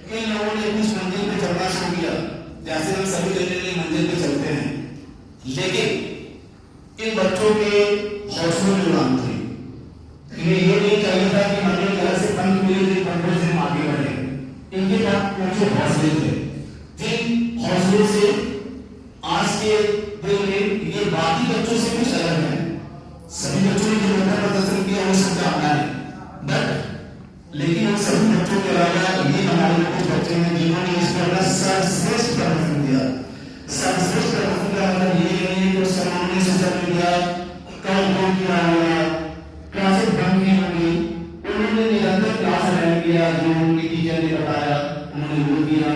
इन लोगों ने कुछ मंदिर पे चढ़ना शुरू किया, जैसे हम सभी जगह मंदिर पे चलते हैं, लेकिन इन बच्चों के हौसलों में उड़ान थी। इन्हें ये नहीं चाहिए था कि हमें घर से पंख मिले, पंखों से हम आगे बढ़े। इनके पास ऊंचे हौसले थे, जिन हौसलों से आज के दिन में ये बाकी बच्चों से कुछ अलग है। सभी बच्चों ने जो बेहतर प्रदर्शन किया वो सबसे अपना है, बट लेकिन उन सभी बच्चों के अलावा ये हमारे कुछ बच्चे हैं जिन्होंने इस पर सर्वश्रेष्ठ प्रदर्शन दिया। सर्वश्रेष्ठ प्रदर्शन का मतलब ये नहीं कि उस समय ने सोशल मीडिया कम किया होगा, क्लासेस बंद की होगी, उन्होंने निरंतर क्लास अटेंड किया, जो उनके टीचर ने बताया उन्होंने वो किया,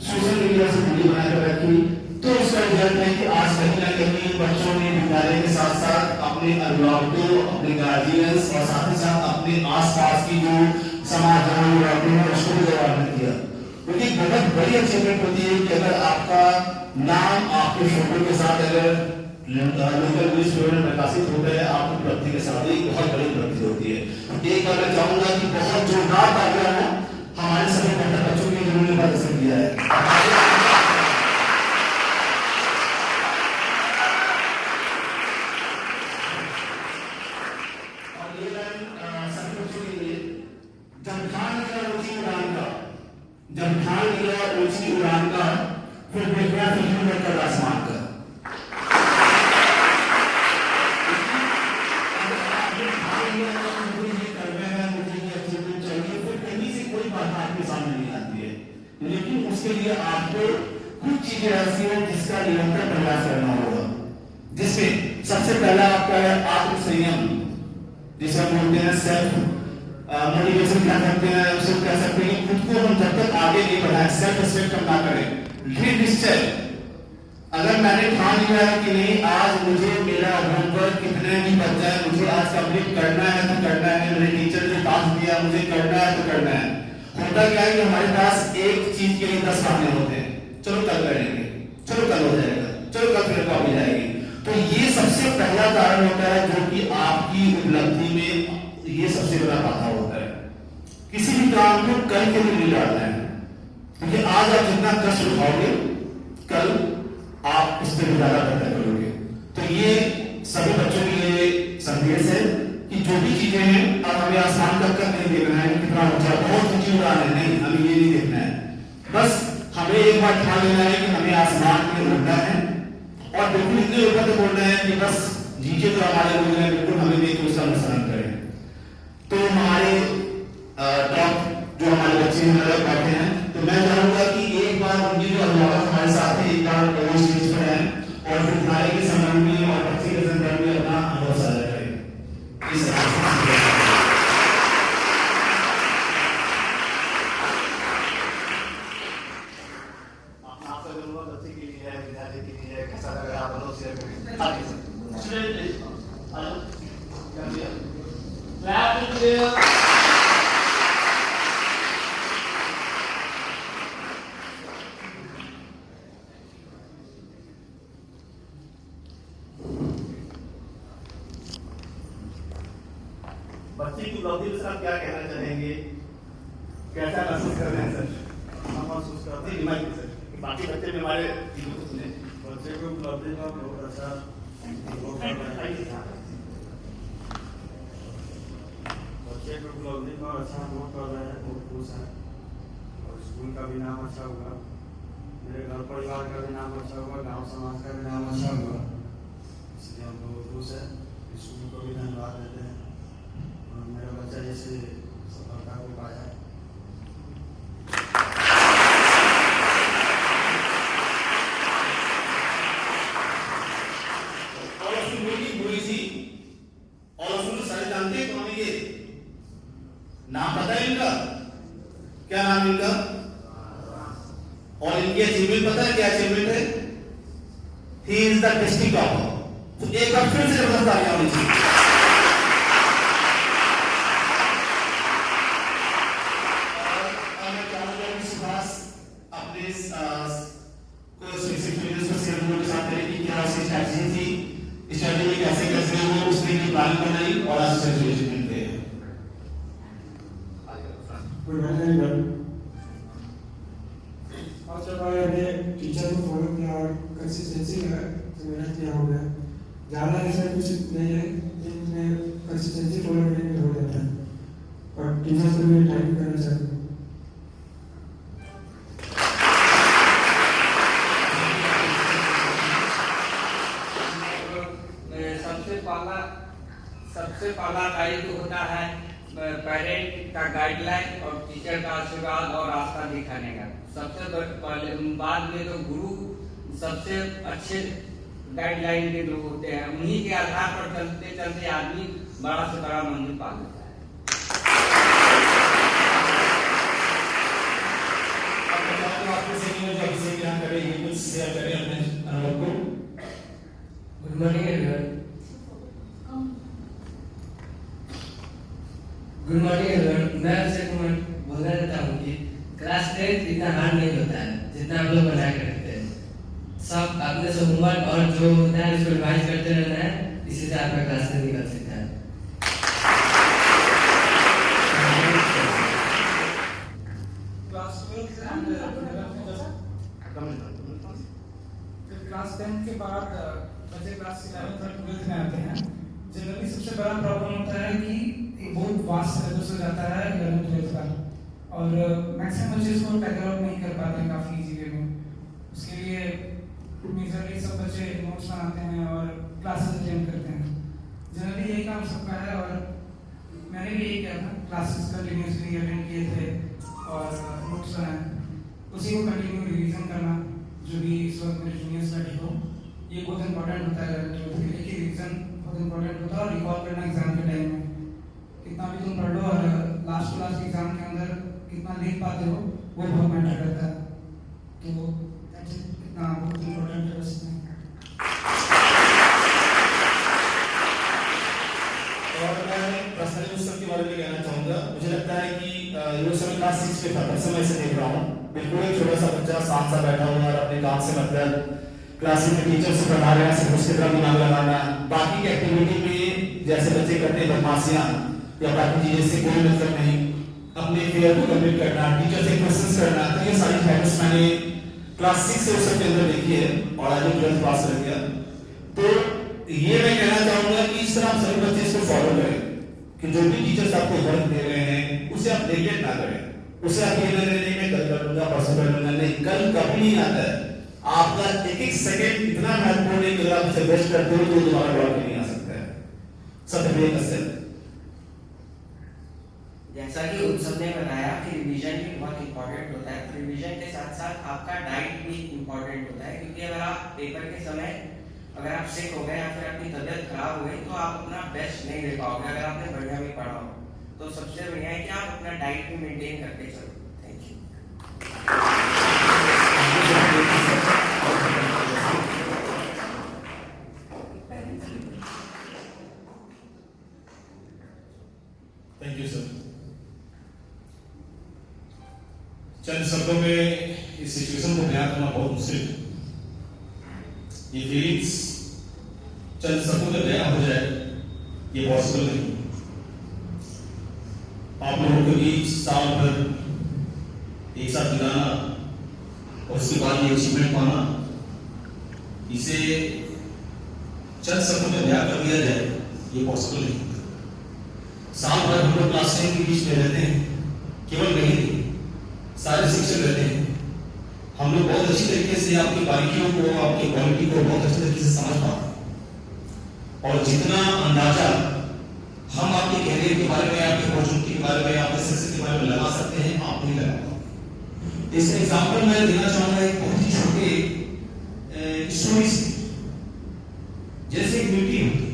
सोशल मीडिया से दूरी बनाकर रखी। तो इसका रिजल्ट है कि आज कहीं ना कहीं बच्चों ने विद्यालय के साथ साथ अपने अभिभावकों, अपने गार्जियंस और साथ ही साथ अपने आसपास की जो समाज उसको भी गौरवान्वित किया। क्योंकि एक बहुत बड़ी अचीवमेंट होती है कि अगर आपका नाम आपके फोटो के साथ अगर लोकल न्यूज पेपर में प्रकाशित होता है, आपकी उपलब्धि के साथ एक बहुत बड़ी उपलब्धि होती है। एक बार मैं चाहूंगा कि बहुत जोरदार तालियां हो हमारे सभी बेहतर बच्चों के जिन्होंने प्रदर्शन किया है। जब ध्यान दिया ऊंची उड़ान का, फिर देखना फिल्म में कल आसमान का। कोई बात आपके सामने नहीं आती है, लेकिन उसके लिए आपको कुछ चीजें ऐसी हैं जिसका निरंतर प्रयास करना होगा, जिसमें सबसे पहला आपका है आत्म संयम, जिसे हम बोलते हैं सेल्फ मोटिवेशन क्या करते हैं, उसे कह सकते हैं खुद को हम जब तक आगे नहीं बढ़ाएं, सेल्फ रिस्पेक्ट हम ना करें, दृढ़ निश्चय। अगर मैंने ठान लिया है कि नहीं आज मुझे मेरा होमवर्क कितने भी बच जाए मुझे आज कंप्लीट करना है तो करना है, मेरे टीचर ने टास्क दिया मुझे करना है तो करना है। होता क्या है कि हमारे पास एक चीज के लिए 10 बहाने होते हैं, चलो कल करेंगे, चलो कल हो जाएगा, चलो कल फिर हो जाएगी। तो ये सबसे पहला कारण होता है जो कि आपकी उपलब्धि में ये सबसे बड़ा बाधा होता है। किसी भी काम को कल के लिए नहीं डालना है, क्योंकि आज आप जितना कष्ट उठाओगे कल आप इस पर ज्यादा बेहतर करोगे। तो ये सभी बच्चों के लिए संदेश है कि जो भी चीजें हैं अब हमें आसमान तक का नहीं देखना है, कितना ऊंचा बहुत ऊंची उड़ान है, नहीं हमें ये नहीं देखना है। बस हमें एक बार ठान लेना है कि हमें आसमान में उड़ना है, और बिल्कुल इतने ऊपर तक उड़ना है कि बस नीचे तो हमारे लोग हैं बिल्कुल हमें देख उसका अनुसरण करें। तो हमारे टॉप जो हमारे बच्चे बैठे हैं, तो मैं चाहूंगा कि एक बार उनकी जो अभिभावक हमारे साथ है एक बार स्टेज पर आए और विद्यालय के संबंध में और बच्चे के संदर्भ में अपना अनुभव साझा करें। बच्चे के लिए है, विद्यालय के लिए कैसा लग रहा है, आप शेयर करें। बच्चे की उपलब्धि में आप क्या कहना चाहेंगे, कैसा महसूस कर रहे हैं सर? हम महसूस करते हैं सर बाकी बच्चे भी हमारे बच्चे को उपलब्धि का बहुत अच्छा बच्चे को उपलब्धि का अच्छा अनुभव कर रहे हैं, बहुत खुश है। और स्कूल का भी नाम अच्छा हुआ, मेरे घर परिवार का भी नाम अच्छा हुआ, गांव समाज का भी नाम अच्छा हुआ, इसलिए हम बहुत खुश है। स्कूल को भी धन्यवाद देते हैं और मेरा बच्चा जैसे सफलता को पाया है। नाम पता है इनका, क्या नाम इनका? और इनकी अचीवमेंट पता है क्या अचीवमेंट है? He is the district topper. तो एक बार फिर से जबरदस्त तालियां होनी चाहिए। मैं चाहूंगा कि सुभाष अपने को के साथ करें कि क्या उसकी स्ट्रैटेजी थी, स्ट्रैटेजी कैसे कैसे वो उसने प्लान बनाई और आज सिचुएशन में Good morning, मेहनत किया हो गया। ज़्यादा ऐसा कुछ नहीं है, जिनमें कंसिस्टेंसी फॉलो करने में हो जाता है, और टीचर्स को भी टाइम करना चाहिए। सबसे पहला गाइड होता है पेरेंट का गाइडलाइन और टीचर का आशीर्वाद और रास्ता दिखाने का। सबसे पहले बाद में तो गुरु सबसे अच्छे गाइडलाइन के लोग होते हैं, उन्हीं के आधार पर चलते चलते आदमी बड़ा से बड़ा मंजिल पा लेता है। Good morning everyone. Good morning everyone. मैं अक्षय कुमार बोलना चाहता हूँ कि क्लास 10 इतना हार्ड नहीं होता है जितना आप लोग बना के रखते हैं। सब अपने से होमवर्क और जो होता है उसको रिवाइज करते रहना है, इसी से आपका क्लास 10 निकल सकता है। क्लास 10 के बाद बच्चे क्लास 11 और 12 में आते हैं। जनरली सबसे बड़ा प्रॉब्लम होता है कि एक बहुत वास्ट सिलेबस हो जाता है 11 12 का, और मैक्सिमम बच्चे इसको टैकल आउट नहीं कर पाते हैं काफ़ी इजी वे में। उसके लिए मेजरली सब बच्चे नोट्स बनाते हैं और क्लासेस अटेंड करते हैं। जनरली यही काम सबका है, और मैंने भी यही किया था, क्लासेस कंटिन्यूसली अटेंड किए थे और नोट्स बनाए, उसी को कंटिन्यू रिवीजन करना, जो भी इस वक्त मेरे जूनियर्स बैठे हो, ये बहुत इंपॉर्टेंट होता है 11 12 के लिए कि रिवीजन बहुत इंपॉर्टेंट होता है, और रिकॉल करना एग्जाम के टाइम में। कितना भी तुम पढ़ लो और लास्ट टू लास्ट एग्जाम के अंदर कितना लिख पाते हो वो बहुत मैटर करता है। तो इतना बहुत इंपॉर्टेंट है उसमें। और मैं पर्सनली उस सब के बारे में कहना चाहूँगा, मुझे लगता है कि ये समय क्लास 6 पे था, तब समय से देख रहा हूँ, बिल्कुल एक छोटा सा बच्चा साथ सा बैठा हुआ और अपने काम से मतलब क्लास में टीचर से पढ़ा रहे हैं, सिर्फ उसकी तरफ दिमाग लगाना, बाकी की एक्टिविटी में जैसे बच्चे करते हैं बदमाशियाँ या बाकी चीजें से कोई मतलब नहीं, अपने फेयर को कंप्लीट करना, टीचर से क्वेश्चंस करना, तो ये सारी हैबिट्स मैंने क्लास 6 से उस सब के अंदर देखी है और आज 12th पास कर गया। तो ये मैं कहना चाहूंगा कि इस तरह सभी बच्चे इसको फॉलो करें कि जो भी टीचर्स आपको वर्क दे रहे हैं उसे आप नेगलेक्ट ना करें, उसे आप ये नहीं मैं कल कर लूंगा परसों कर लूंगा, नहीं, कल कभी नहीं आता है। आपका एक एक सेकंड इतना महत्वपूर्ण है कि अगर आप इसे वेस्ट करते हो तो दोबारा लौट के नहीं आ सकता है। सबसे बड़ी कसर जैसा कि उत्सव ने बताया कि रिवीजन भी बहुत इंपॉर्टेंट होता है, रिवीजन के साथ साथ आपका डाइट भी इंपॉर्टेंट होता है, क्योंकि अगर आप पेपर के समय अगर आप सिक हो गए या फिर आपकी तबीयत खराब हो गई तो आप अपना बेस्ट नहीं दे पाओगे अगर आपने बढ़िया भी पढ़ा हो। तो सबसे बढ़िया है कि आप अपना डाइट भी मेंटेन करके चलो। Thank you. Thank you sir. चंद शब्दों में इस सिचुएशन को बयान करना बहुत मुश्किल है। ये फीलिंग्स चंद शब्दों में बयान हो जाए ये पॉसिबल नहीं। आप लोगों के बीच साल भर एक साथ बिताना और उसके बाद ये अचीवमेंट पाना, इसे चंद शब्दों में बयान कर दिया जाए ये पॉसिबल नहीं। साल भर हम लोग क्लास 10 के बीच में रहते हैं, केवल नहीं सारे शिक्षक रहते हैं। हम लोग बहुत अच्छी तरीके से आपकी बारीकियों को, आपकी क्वालिटी को बहुत अच्छी तरीके से समझ पाते हैं, और जितना अंदाजा हम आपके कैरियर के बारे में, आपके अपॉर्चुनिटी के बारे में, आपके सक्सेस के बारे में लगा सकते हैं, आप नहीं लगा पाते। इसका एग्जाम्पल मैं देना चाहूंगा एक बहुत ही छोटे स्टोरी से। जैसे एक मिट्टी होती है,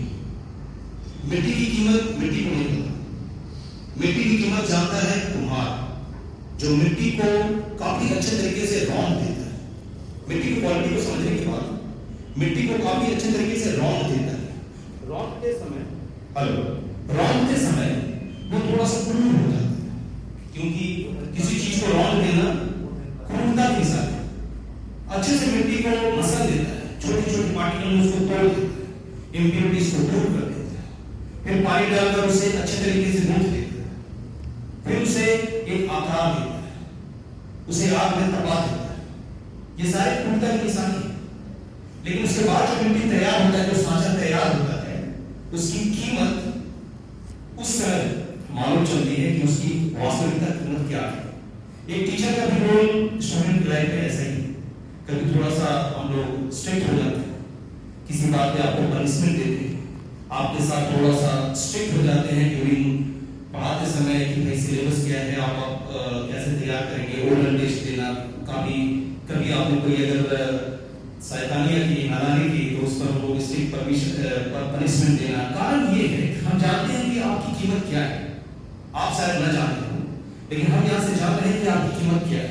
मिट्टी की कीमत मिट्टी को नहीं पता, मिट्टी की कीमत जानता है कुम्हार, जो मिट्टी को काफी अच्छे तरीके से रौंद देता है। मिट्टी की क्वालिटी को समझने के बाद मिट्टी को काफी अच्छे तरीके से रौंद देता है। रौंदते समय वो थोड़ा सा क्रूर हो जाता है, क्योंकि किसी चीज को रौंद देना क्रूरता के साथ है। अच्छे से मिट्टी को मसल देता है, छोटी छोटी पार्टिकल उसको तोड़ देता है, इम्प्योरिटीज को दूर कर देता है, फिर पानी डालकर उसे अच्छे तरीके से गूंथ देता है, फिर उसे एक आकार देता है, उसे आग में तपा देता है। ये सारे क्रूरता की निशानी है। लेकिन उसके बाद जो मिट्टी तैयार होता है, जो सांचा तैयार होता है, उसकी कीमत उस समय मालूम चलती है कि उसकी वास्तविकता कीमत क्या है। एक टीचर का भी रोल स्टूडेंट लाइफ में ऐसा ही, कभी थोड़ा सा हम लोग स्ट्रिक्ट हो जाते हैं, किसी बात पे आपको पनिशमेंट देते हैं, आपके साथ थोड़ा सा स्ट्रिक्ट हो जाते हैं ड्यूरिंग पढ़ाते समय कि भाई सिलेबस क्या है, आप कैसे तैयार करेंगे, ओरल टेस्ट देना, कभी आपने कोई अगर शैतानियां की, नादानी की, तो उस पर लोग स्ट्रिक्ट पनिशमेंट देना। कारण ये है हम जानते हैं कि आपकी कीमत क्या है, आप शायद न जानते हो, लेकिन हम यहाँ से जान रहे हैं कि आपकी कीमत क्या है।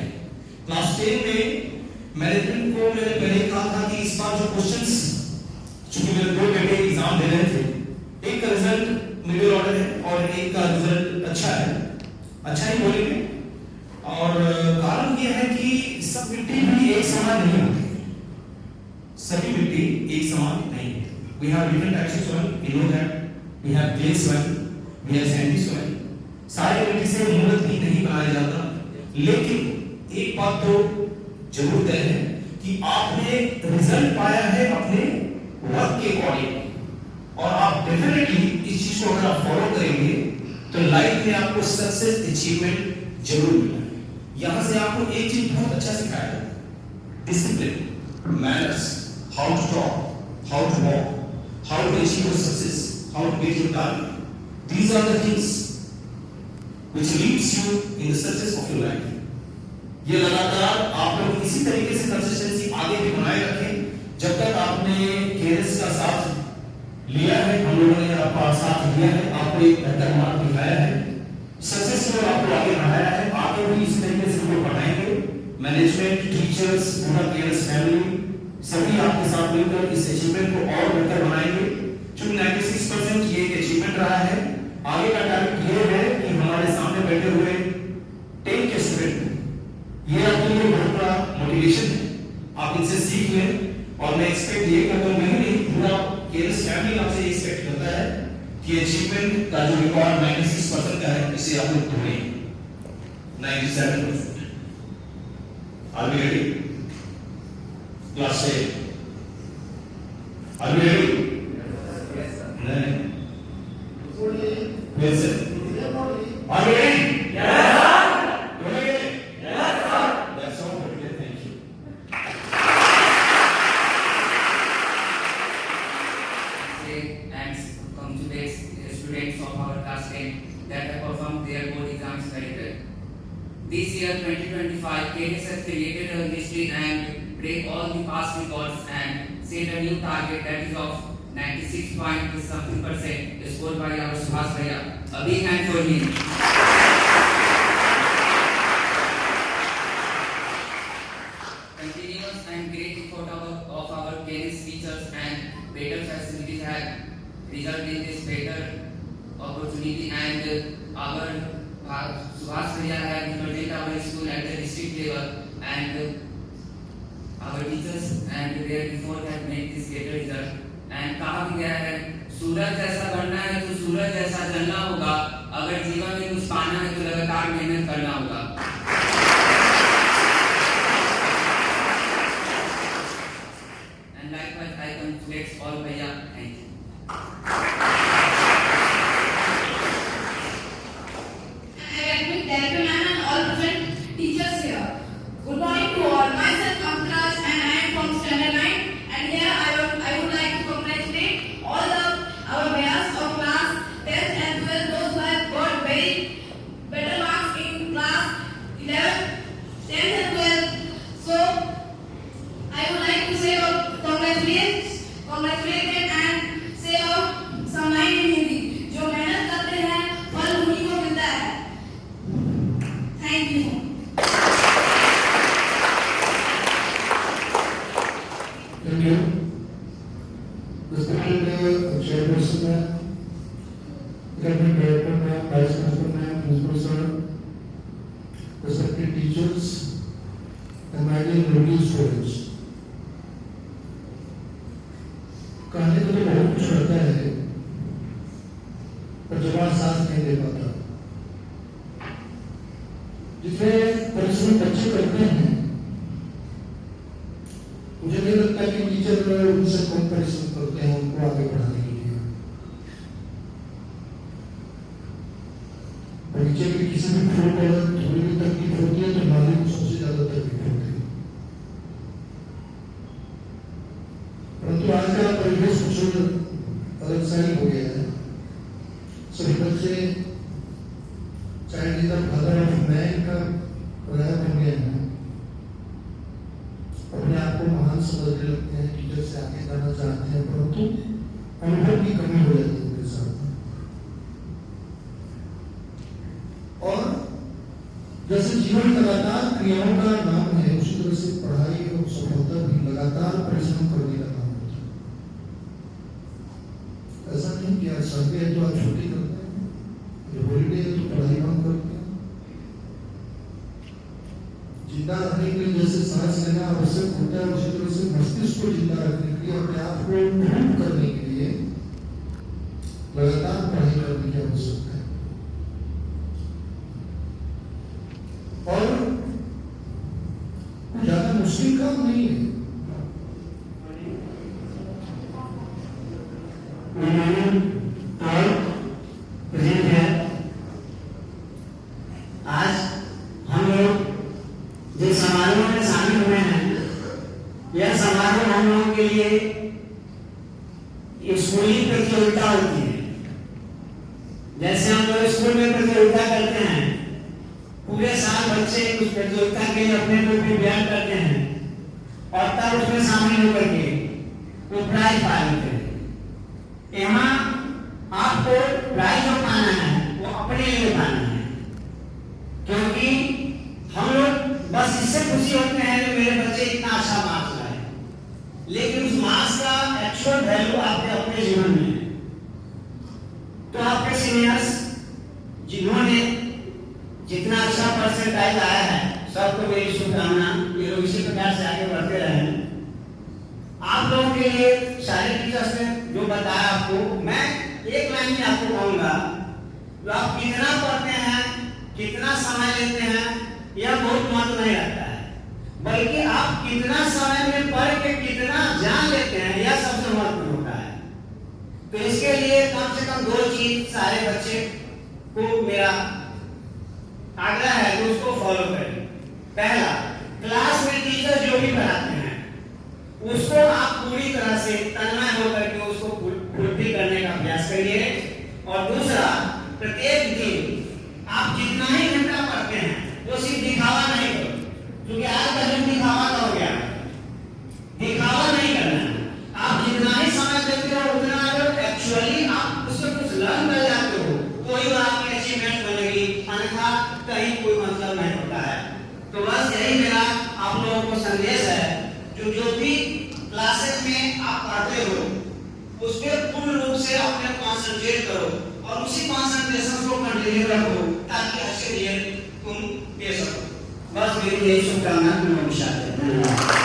क्लास 10 में मैंने पहले कहा था कि इस बार जो क्वेश्चंस, चूंकि मेरे 2 बेटे एग्जाम दे रहे थे, एक का रिजल्ट मिडिल ऑर्डर है और एक का रिजल्ट अच्छा है, अच्छा ही बोलेंगे। और कारण यह है कि सब मिट्टी भी एक समान नहीं होती, सभी मिट्टी एक समान नहीं होती। We have different types of soil, we know that. We have clay soil, we have sandy soil. सारी मिट्टी से मूर्त भी नहीं बनाया जाता, लेकिन एक बात तो जरूर तय है कि आपने रिजल्ट पाया है अपने वर्क के अकॉर्डिंग, और आप डेफिनेटली इस चीज को अगर आप फॉलो करेंगे तो लाइफ में आपको सक्सेस अचीवमेंट जरूर मिलेगा। यहां से आपको एक चीज बहुत अच्छा सिखाया है, discipline, manners, how to talk, how to walk, how to achieve your success, how to get your target. These are the things which leads you in the success of your life. ये लगातार आप लोग इसी तरीके से consistency आगे भी बनाए रखें, जब तक आपने केएस का साथ लिया है, हम लोगों ने आपका साथ लिया है, आपको एक बेहतर मार्ग दिखाया है, सक्सेस की ओर आपको आगे बढ़ाया है, आगे भी इसी तरीके से लोग बढ़ाएंगे। मैनेजमेंट, टीचर्स, पूरा केएस फैमिली सभी आपके साथ मिलकर इस अचीवमेंट को और बेहतर बनाएंगे। चूंकि 96% ये एक अचीवमेंट रहा है, आगे का टारगेट ये है कि हमारे सामने बैठे हुए 10 के स्टूडेंट, ये आपके लिए बहुत बड़ा मोटिवेशन है, आप इनसे सीख लें। और मैं एक्सपेक्ट ये करता हूं, मैं नहीं, पूरा केएस फैमिली आपसे एक्सपेक्ट करता है कि अचीवमेंट का जो रिकॉर्ड 96% का है, इसे आप लोग तोड़ें 97%। Are we ready? Class 10, are we ready? नहीं, Yes, sir. Are you ready? Yes, sir. You ready? Yes, sir. That's all. Okay, thank you. And congratulate students of our class 10 that have performed their board exams very well. This year 2025, KS has created a history and break all the past records and set a new target that is of 96.something% scored by our Subhas Bhaiya. A big hand for him. Continuous and great effort of our KS teachers and better facilities have resulted in this better opportunity, and our Subhas Bhaiya have represented our school at the district level, and our teachers and their effort have made this better result. And कहा भी गया है, सूरज जैसा बनना है तो सूरज जैसा जलना होगा, अगर जीवन में कुछ पाना है तो लगातार मेहनत करना होगा। And likewise I congratulate all Bhaiya. Thank you. Academic director ma'am and all present teachers here. Good morning to all. Myself Amtraj and I am from standard 9, and here I would like to congratulate all our Bhaias of class 10th and 12th, those who have got very better marks in class 11th, 10th and 12th. So I would like to say congratulate them and say some line in Hindi. जो मेहनत करते हैं फल उन्हीं को मिलता है। Thank you. Thank you. Respected chairperson, academic director, vice principal, principal sir, respected teachers, and my dear lovely students. कहने को तो बहुत कुछ रहता है, पर जवाब साथ नहीं दे पाता। जितने परिश्रम बच्चे करते हैं, मुझे नहीं लगता है कि टीचर उनसे कंपैरिजन करते हैं उनको आगे बढ़ाने के लिए। बच्चे की किसी भी फ्लोर पर थोड़ी भी तकलीफ होती है तो मालिक को सबसे ज्यादा तकलीफ होती है। परंतु आज का परिवेश कुछ अलग सा ही हो गया है। सभी बच्चे child is the father of man का प्रयास हो गया है, अपने आप को महान समझने लगते हैं, टीचर से आगे जाना चाहते हैं, परंतु अनुभव की कमी हो जाती है उनके साथ। और जैसे जीवन लगातार क्रियाओं का नाम है, उसी तरह से पढ़ाई और सफलता भी लगातार परिश्रम करने का नाम होता है। ऐसा नहीं कि आज संडे है तो आज छुट्टी करते हैं, हॉलीडे है तो पढ़ाई बंद करते हैं। जिंदा रहने के लिए जैसे सांस लेना आवश्यक होता है, उसी तरह से मस्तिष्क को जिंदा रखने के लिए, अपने आप को इम्प्रूव करने के लिए लगातार पढ़ाई करने की आवश्यकता है। और ज्यादा मुश्किल काम नहीं है। आज हम लोग जिस समारोह में शामिल हुए हैं, यह समारोह हम लोगों के लिए स्कूली प्रतियोगिता होती है। जैसे हम लोग स्कूल में प्रतियोगिता करते हैं, पूरे साल बच्चे उस प्रतियोगिता के लिए अपने को प्रिपेयर करते हैं और तब उसमें शामिल होकर के वो प्राइज पा लेते हैं। यहाँ आपको प्राइज जो पाना है वो अपने लिए पाना है, क्योंकि हम लोग बस इससे खुशी होते हैं कि मेरे बच्चे इतना अच्छा मार्क्स लाए, लेकिन उस मार्क्स का एक्चुअल वैल्यू आपके अपने जीवन में है। तो आपके सीनियर्स जिन्होंने जितना अच्छा परसेंटाइज आया है, सबको मेरी शुभकामना, ये लोग इसी प्रकार से आगे बढ़ते रहे। आप लोगों के लिए सारे टीचर्स ने जो बताया आपको, मैं एक लाइन ही आपको कहूंगा, जो आप कितना पढ़ते हैं, कितना समय लेते हैं, यह बहुत महत्व नहीं रखता है, बल्कि आप कितना समय में पढ़ के कितना जान लेते हैं, यह सबसे महत्वपूर्ण होता है। तो इसके लिए कम से कम 2 चीज सारे बच्चे को मेरा आग्रह है कि उसको फॉलो करें। पहला, क्लास में टीचर जो भी पढ़ाते हैं उसको आप पूरी तरह से तन्मय होकर के उसको पूर्ति करने का प्रयास करिए। और दूसरा, प्रत्येक दिन आप जितना ही घंटा पढ़ते हैं वो सिर्फ दिखावा नहीं करो, क्योंकि आज का दिन दिखावा का हो गया, दिखावा नहीं करना है। आप जितना ही समय देते हो उतना अगर एक्चुअली आप उससे कुछ लर्न कर जाते हो तो ही आपकी अचीवमेंट बनेगी, अन्यथा कहीं कोई मतलब नहीं होता है। तो बस यही मेरा आप लोगों को संदेश है, जो भी क्लासेस में आप पढ़ते हो उस पर पूर्ण रूप से अपने कंसंट्रेट करो और उसी कंसंट्रेशन को कंटिन्यू रखो, ताकि अच्छे रिजल्ट तुम दे सको। बस मेरी यही शुभकामना तुम लोगों के साथ है। धन्यवाद।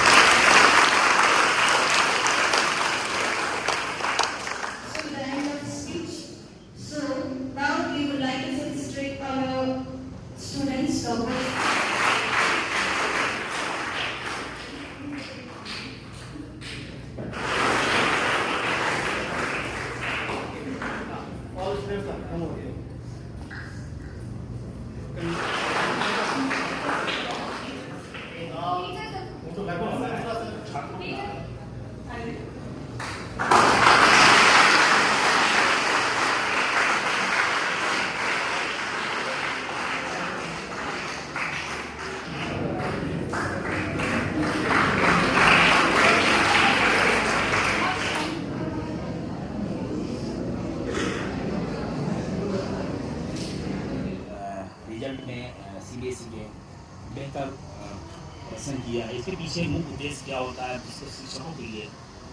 रिजल्ट में सीबीएसई ने बेहतर प्रदर्शन किया है, इसके पीछे मुख्य उद्देश्य क्या होता है, जिसको शिक्षकों के लिए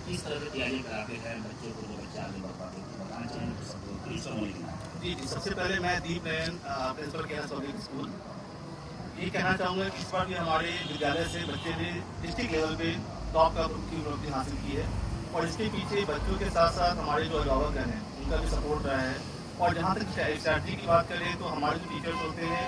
किस तरह की तैयारी कराते हैं बच्चों को, जो बच्चे आगे बढ़ पाते हैं, बताना चाहिए। जी, सबसे पहले मैं दीप नयन प्रिंसिपल केएस पब्लिक स्कूल ये कहना चाहूँगा कि इस बार भी हमारे विद्यालय से बच्चे ने डिस्ट्रिक्ट लेवल पे टॉप का उपलब्धि हासिल की है, और इसके पीछे बच्चों के साथ साथ हमारे जो अभिभावकगण हैं उनका भी सपोर्ट रहा है। और जहाँ तक स्ट्रैटेजी की बात करें तो हमारे जो टीचर्स होते हैं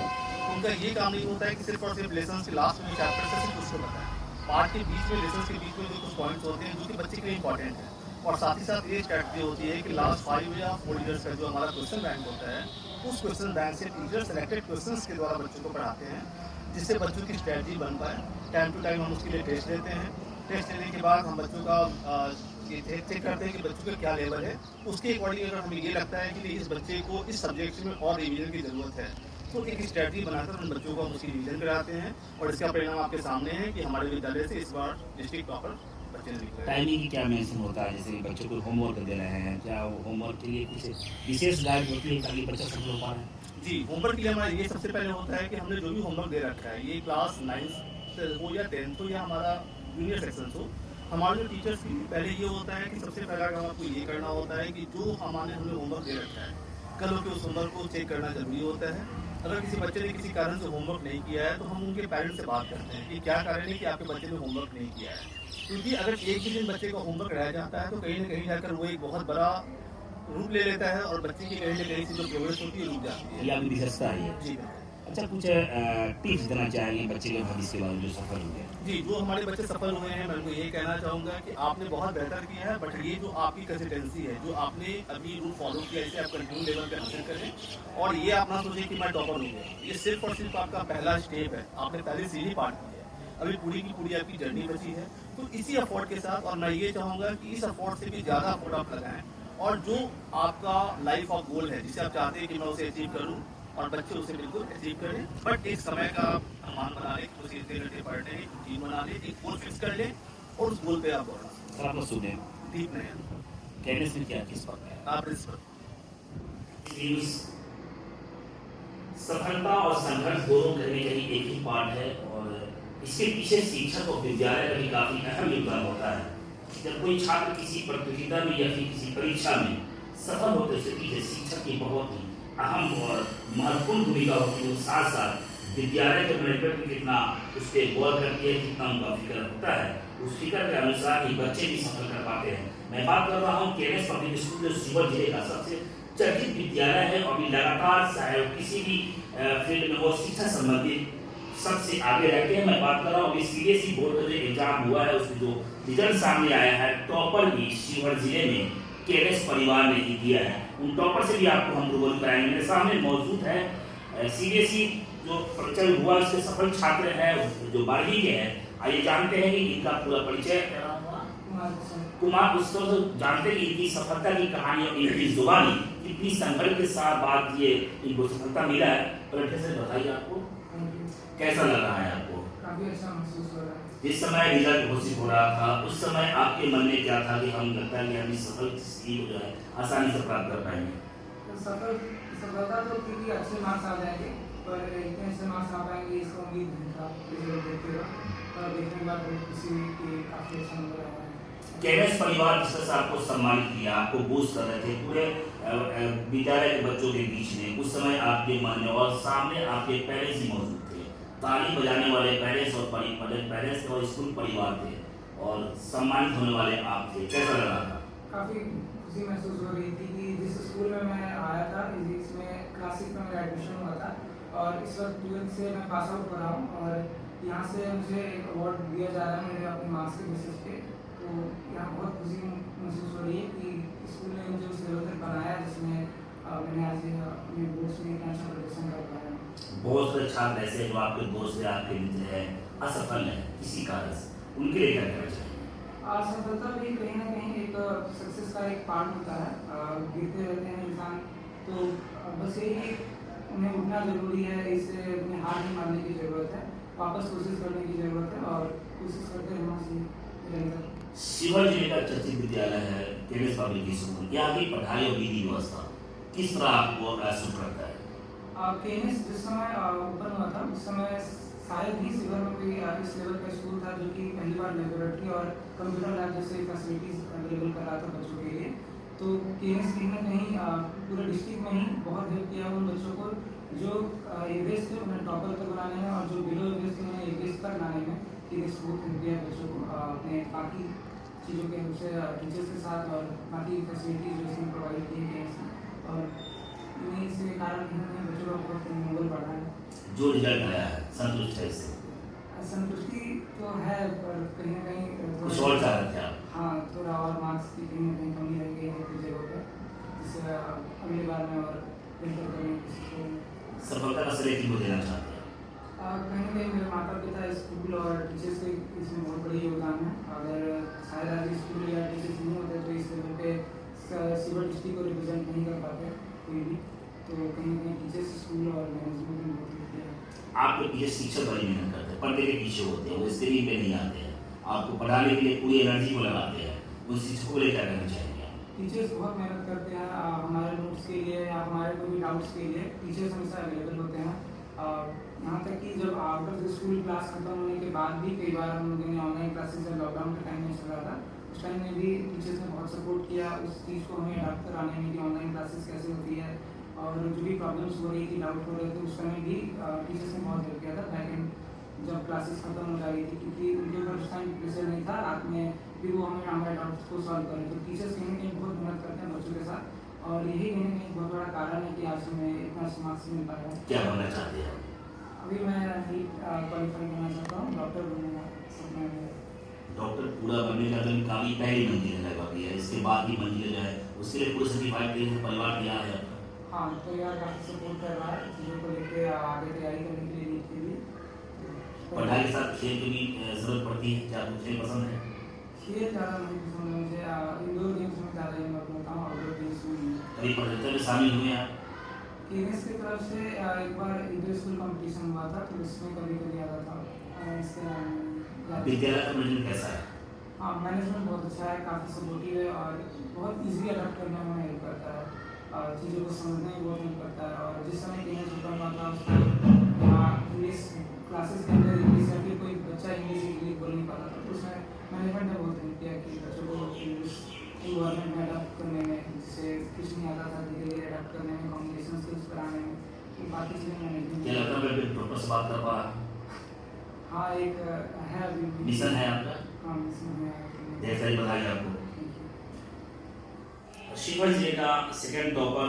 उनका ये काम नहीं होता है कि सिर्फ और सिर्फ लेसन के लास्ट में चैप्टर से सिर्फ उसको बताएं, पार्ट के बीच में, लेसन के बीच में जो कुछ पॉइंट्स होते हैं जो कि बच्चे के लिए इंपॉर्टेंट है, और साथ ही साथ ये स्ट्रैटेजी होती है कि लास्ट 5 या 4 ईयर्स का जो हमारा क्वेश्चन बैंक होता है, उस क्वेश्चन बैंक से टीचर सेलेक्टेड क्वेश्चेंस के द्वारा बच्चों को पढ़ाते हैं, जिससे बच्चों की स्ट्रैटेजी बन पाए। टाइम टू टाइम हम उसके लिए टेस्ट लेते हैं। टेस्ट लेने के बाद हम बच्चों का ये चेक करते हैं कि बच्चों का क्या लेवल है। उसके अकॉर्डिंग अगर हमें ये लगता है कि इस बच्चे को इस सब्जेक्ट में और रिवीजन की ज़रूरत है, तो एक स्ट्रैटेजी बनाकर हम बच्चों को हम उसकी रिवीजन कराते हैं, और इसका परिणाम आपके सामने है कि हमारे विद्यालय से इस बार डिस्ट्रिक्ट टॉपर बच्चे निकले। टाइमिंग की क्या मेंशन होता है? जैसे बच्चों को होमवर्क दे रहे हैं, क्या वो होमवर्क के लिए कुछ विशेष गाइड होती है ताकि बच्चा सफल हो पाए? जी, होमवर्क के लिए हमारा ये सबसे पहले होता है कि हमने जो भी होमवर्क दे रखा है, ये क्लास 9th हो या 10th हो या हमारा जूनियर सेक्शन हो, हमारे जो टीचर्स की पहले ये होता है कि सबसे पहला काम आपको ये करना होता है कि जो हमने होमवर्क दे रखा है, कल के उस होमवर्क को चेक करना जरूरी होता है। अगर किसी बच्चे ने किसी कारण से होमवर्क नहीं किया है, तो हम उनके पेरेंट्स से बात करते हैं कि क्या कारण है कि आपके बच्चे ने होमवर्क नहीं किया है, क्योंकि अगर एक भी दिन बच्चे का होमवर्क रह जाता है तो कहीं ना कहीं जाकर वो एक बहुत बड़ा रूप ले लेता है और बच्चे की कहीं ना कहीं से जो प्रोग्रेस होती है रुक जाती है। ये आपकी विशेषता है। जी अच्छा, कुछ टिप्स देना चाहेंगे बच्चे के भविष्य के बारे में जो सफल हुए? जी, जो हमारे बच्चे सफल हुए हैं, मैं उनको ये कहना चाहूँगा कि आपने बहुत बेहतर किया है, बट ये जो आपकी कंसिस्टेंसी है, जो आपने अभी रूल फॉलो किया, इसे आप कंटिन्यू लेवल पे हासिल करें, और ये आप ना सोचें कि मैं टॉपर हूँ। ये सिर्फ और सिर्फ आपका पहला स्टेप है, आपने पहले सीढ़ी पार की है, अभी पूरी की पूरी आपकी जर्नी बची है। तो इसी अफोर्ट के साथ, और मैं ये चाहूँगा कि इस अफोर्ट से भी ज़्यादा अफोर्ट आप लगाएं, और जो आपका लाइफ ऑफ गोल है, जिसे आप चाहते हैं कि मैं उसे अचीव करूँ, और बच्चे उसे बिल्कुल अचीव करें, बट एक समय का अनुमान बना लें, उसे इतने घंटे पढ़ने एक रूटीन बना लें, एक गोल फिक्स कर लें, और उस गोल पे आप बढ़ना। सर, आप लोग सुने ठीक नहीं कहने से क्या किस पर है? आप इस पर सफलता और संघर्ष दोनों कहीं ना कहीं एक ही पार्ट है, और इसके पीछे शिक्षक और विद्यालय का भी काफी अहम योगदान होता है। जब कोई छात्र किसी प्रतियोगिता में या फिर किसी परीक्षा में सफल होते हैं, उसके पीछे शिक्षक की बहुत ही अहम और महत्वपूर्ण भूमिका होती है। साथ साथ विद्यालय के मैनेजमेंट में कितना उस पर गौर करती है, कितना उनका फिक्र होता है, उस फिक्र के अनुसार ही बच्चे भी सफल कर पाते हैं। मैं बात कर रहा हूँ केएनएस पब्लिक स्कूल, जो शिवहर जिले का सबसे चर्चित विद्यालय है, और भी लगातार चाहे किसी भी फील्ड में वो शिक्षा संबंधित सबसे आगे रहते हैं। मैं बात कर रहा हूँ सीबीएसई बोर्ड का जो एग्जाम हुआ है, उसमें जो रिजल्ट सामने आया है, टॉपर भी शिवहर जिले में केएनएस परिवार ने ही किया है। उन टॉपर से भी आपको हम रूबरू कराएंगे। मेरे सामने मौजूद है सीबीएसई जो परीक्षा हुआ, उसके सफल छात्र हैं जो 12वीं के हैं। आइए जानते हैं कि इनका पूरा परिचय कुमार पुस्तक, तो जानते हैं कि इनकी सफलता की कहानी और इनकी जुबानी कितनी संघर्ष के साथ बात ये इनको सफलता मिला है। परीक्षा से बताइए, आपको कैसा लगा है? आपको काफी अच्छा महसूस हो रहा है। जिस समय रिजल्ट घोषित हो रहा था, उस समय आपके मन में क्या था कि हम लगता है कि हम इस सफल स्थिति को जो है आसानी से प्राप्त कर पाएंगे? सफलता तो थी कि अच्छे मार्क्स आ जाएंगे, पर इतने अच्छे मार्क्स आ पाएंगे इसका उम्मीद नहीं था। रिजल्ट देखते हुए और देखने के बाद किसी की काफी अच्छा नंबर आया है। केएनएस परिवार जिस तरह से आपको सम्मानित किया, आपको बूस्ट कर रहे थे पूरे विद्यालय के बच्चों के बीच में, उस समय आपके मन में और सामने आपके पेरेंट्स ही मौजूद थे, ताली बजाने वाले पेरेंट्स और पेरेंट्स और स्कूल परिवार थे, और सम्मानित होने वाले आप थे। कैसा लगा था? काफी खुशी महसूस हो रही थी कि जिस स्कूल में मैं आया था, इसमें क्लास 6 में मेरा एडमिशन हुआ था, और इस वक्त 12th से मैं पास आउट कर रहा हूँ, और यहाँ से मुझे एक अवार्ड दिया जा रहा है मेरे अपने मार्क्स के बेसिस पे। तो यहाँ बहुत खुशी महसूस हो रही है कि स्कूल ने मुझे उस लेवल तक बनाया जिसमें मैंने आज अपने बोर्ड्स में इतना अच्छा प्रदर्शन कर पाया। बहुत से छात्र ऐसे जो आपके दोस्त है, आपके मित्र है, असफल है किसी कारण से, उनके लिए क्या कहना चाहिए? असफलता भी कहीं ना कहीं एक सक्सेस का एक पार्ट होता है। गिरते रहते हैं इंसान, तो बस यही उन्हें उठना जरूरी है, इससे उन्हें हार नहीं मानने की ज़रूरत है, वापस कोशिश करने की ज़रूरत है, और कोशिश करते रहना चाहिए। शिवहर जिले का चर्चित विद्यालय है केएनएस पब्लिक स्कूल, यहाँ की पढ़ाई और विधि व्यवस्था किस तरह आपको सूट करता है? केएनएस जिस समय ओपन हुआ था, उस समय शायद ही शिवहर में कोई इस लेवल का स्कूल था जो कि पहली बार लेबोरेटरी और कंप्यूटर लैब जैसे फैसिलिटीज़ अवेलेबल कर रहा था बच्चों के लिए। तो केएनएस कहीं ना कहीं पूरे डिस्ट्रिक्ट में ही बहुत हेल्प किया उन बच्चों को जो एवरेज थे उन्हें टॉपर तक बनाने में, और जो बिलो एवरेज थे उन्हें एवरेज तक लाने में। केएनएस बहुत हेल्प किया बच्चों को अपने बाकी चीज़ों के उससे टीचर्स के साथ, और बाकी फैसिलिटीज जो इसमें प्रोवाइड की गई हैं, और इन्हीं से कारण बच्चों का बहुत मनोबल बढ़ा है। जो रिजल्ट आया है संतुष्ट है इससे? संतुष्टि तो है, पर कहीं ना कहीं कुछ और चाह रहे थे आप? हाँ, थोड़ा और मार्क्स की कहीं ना कहीं कमी रह गई है कुछ जगहों पे, जिससे अगली बार में और बेहतर करने की कोशिश करूँगा। सफलता का श्रेय किनको देना चाहते हैं? कहीं ना कहीं मेरे माता पिता, स्कूल और टीचर्स के इसमें बहुत बड़ी योगदान है। अगर शायद आज स्कूल या टीचर्स नहीं होते तो इस लेवल पे सीवर डिस्ट्रिक्ट को रिप्रेजेंट नहीं कर पाते कोई भी, तो कहीं ना कहीं टीचर्स, स्कूल और मैनेजमेंट में बहुत किया है। आपके पीछे शिक्षक बड़ी मेहनत करते हैं, पढ़ने के पीछे होते हैं, वो स्क्रीन पे नहीं आते हैं, आपको पढ़ाने के लिए पूरी एनर्जी को लगाते हैं, उन शिक्षकों को लेकर करना चाहेंगे आप? टीचर्स बहुत मेहनत करते हैं हमारे नोट्स के लिए या हमारे कोई भी डाउट्स के लिए। टीचर्स हमेशा अवेलेबल होते हैं। यहाँ तक कि जब आउट ऑफ स्कूल क्लास खत्म होने के बाद भी कई बार हम लोगों ने ऑनलाइन क्लासेस जब लॉकडाउन के टाइम में चल रहा था, उस टाइम में भी टीचर्स ने बहुत सपोर्ट किया उस चीज़ को हमें अडाप्ट कराने में कि ऑनलाइन क्लासेस कैसे होती है, और जो भी प्रॉब्लम्स हो रही थी, डाउट हो रहे थे, उस समय भी टीचर्स ने बहुत हेल्प किया था। बैक एंड जब क्लासेस खत्म हो जा रही थी, क्योंकि उनके ऊपर उस टाइम प्रेशर नहीं था, रात में भी वो हमें हमारे डाउट्स को सॉल्व करें। तो टीचर्स कहीं ना कहीं बहुत मेहनत करते हैं बच्चों के साथ, और यही कहीं ना कहीं बहुत बड़ा कारण है कि आज हमें इतना मार्क्स मिल पाया है। क्या बनना चाहते हैं? अभी मैं नीट क्वालिफाई करना चाहता हूँ, डॉक्टर बनने का सपना है। डॉक्टर पूरा बनने का तो काफी पहली मंजिल है बाकी है, इसके बाद की मंजिल जो है उसके लिए पूरे सर्टिफाइड के लिए परिवार तैयार है आपका? हाँ, तो यार काफ़ी सपोर्ट कर रहा है चीज़ों को लेके, आगे तैयारी करने के लिए नीट के लिए। पढ़ाई के साथ खेल की भी जरूरत पड़ती है, क्या आपको खेल पसंद है? खेल ज़्यादा नहीं पसंद है मुझे, इंडोर गेम्स में ज़्यादा हिम्मत होता हूँ, आउटडोर गेम्स में नहीं। कभी प्रतियोगिता में शामिल हुए आप? केनेस की तरफ से एक बार इंटर स्कूल कंपटीशन हुआ था, तो इसमें कभी कभी आता था। इसके अलावा विद्यालय का मैनेजमेंट कैसा है? हाँ, मैनेजमेंट बहुत अच्छा है, काफ़ी सपोर्टिव है और बहुत इजी अडॉप्ट करने में हेल्प करता है, और चीज़ों को समझने में बहुत हेल्प करता है। और जिस समय केनेस ओपन हुआ था उसमें इंग्लिश क्लासेस के अंदर इंग्लिश या फिर कोई बच्चा इंग्लिश बोल नहीं पाता था, तो उसमें मैनेजमेंट ने बहुत हेल्प किया कि बच्चों को इंग्लिश गवर्नमेंट में अडॉप्ट करने में, जिससे कुछ नहीं आता था, धीरे धीरे अडॉप्ट करने में, कम्युनिकेशन स्किल्स बढ़ाने में, तो बाकी चीज़ें मैनेजमेंट। क्या लगता है मैं प्रोफेसर से बात कर पा रहा? हाँ, एक है अभी मिशन है आपका? हाँ, मिशन है। ढेर सारी बधाई आपको। शिवहर जिले का सेकंड टॉपर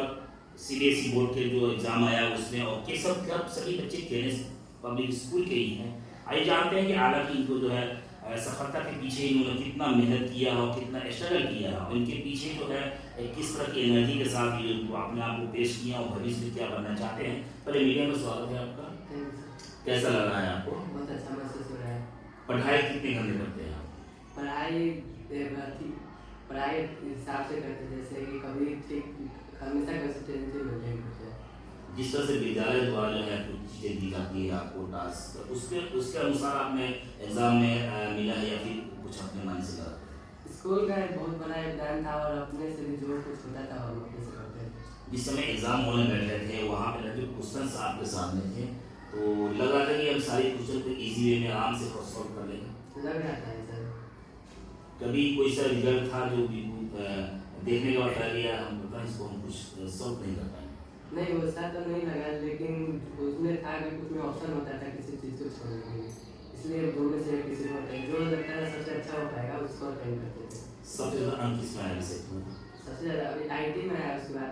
सीबीएसई बोर्ड के जो एग्जाम आया उसमें, और केशव क्लब सभी बच्चे केनेस पब्लिक स्कूल के ही हैं। आइए जानते हैं कि हालांकि इनको जो है सफलता के पीछे इन्होंने कितना मेहनत किया और कितना स्ट्रगल किया और इनके पीछे जो है किस तरह की एनर्जी के साथ ये अपने आप को पेश किया और भविष्य में क्या बनना चाहते हैं। पहले मीडिया में स्वागत है आपका, कैसा लग रहा है आपको? बहुत अच्छा महसूस हो रहा है। पढ़ाई कितने घंटे करते हैं आप? पढ़ाई हिसाब से करते हैं, जैसे कि कभी ठीक हमेशा कंसिस्टेंसी मेंटेन करते हैं। जिस तरह से विद्यालय द्वारा जो है कुछ चीज़ें दी जाती है आपको टास्क, तो उसके अनुसार आपने एग्जाम में मिला है या फिर कुछ अपने मन से करा? स्कूल का एक बहुत बड़ा योगदान था और अपने से भी जो कुछ होता था हम अपने से करते थे। जिस समय एग्जाम होने बैठे थे वहाँ पे जो क्वेश्चन आपके सामने थे, तो लग रहा था कि हम सारे क्वेश्चन को इजी वे में आराम से सॉल्व कर लेंगे? लग रहा था सर। कभी कोई सा रिजल्ट था जो देखने के बाद लगा कि यार हम पता इसको हम कुछ सॉल्व नहीं कर पाए? नहीं, वैसा तो नहीं लगा, लेकिन उसमें था कि कुछ में ऑप्शन होता था किसी चीज़ को छोड़ने के लिए, इसलिए दो में से किसी को जो लगता है सबसे अच्छा हो पाएगा उसको अटेंड करते थे। सबसे ज़्यादा अंक किसमें आया वैसे? सबसे ज़्यादा अभी IT में आया, उसके बाद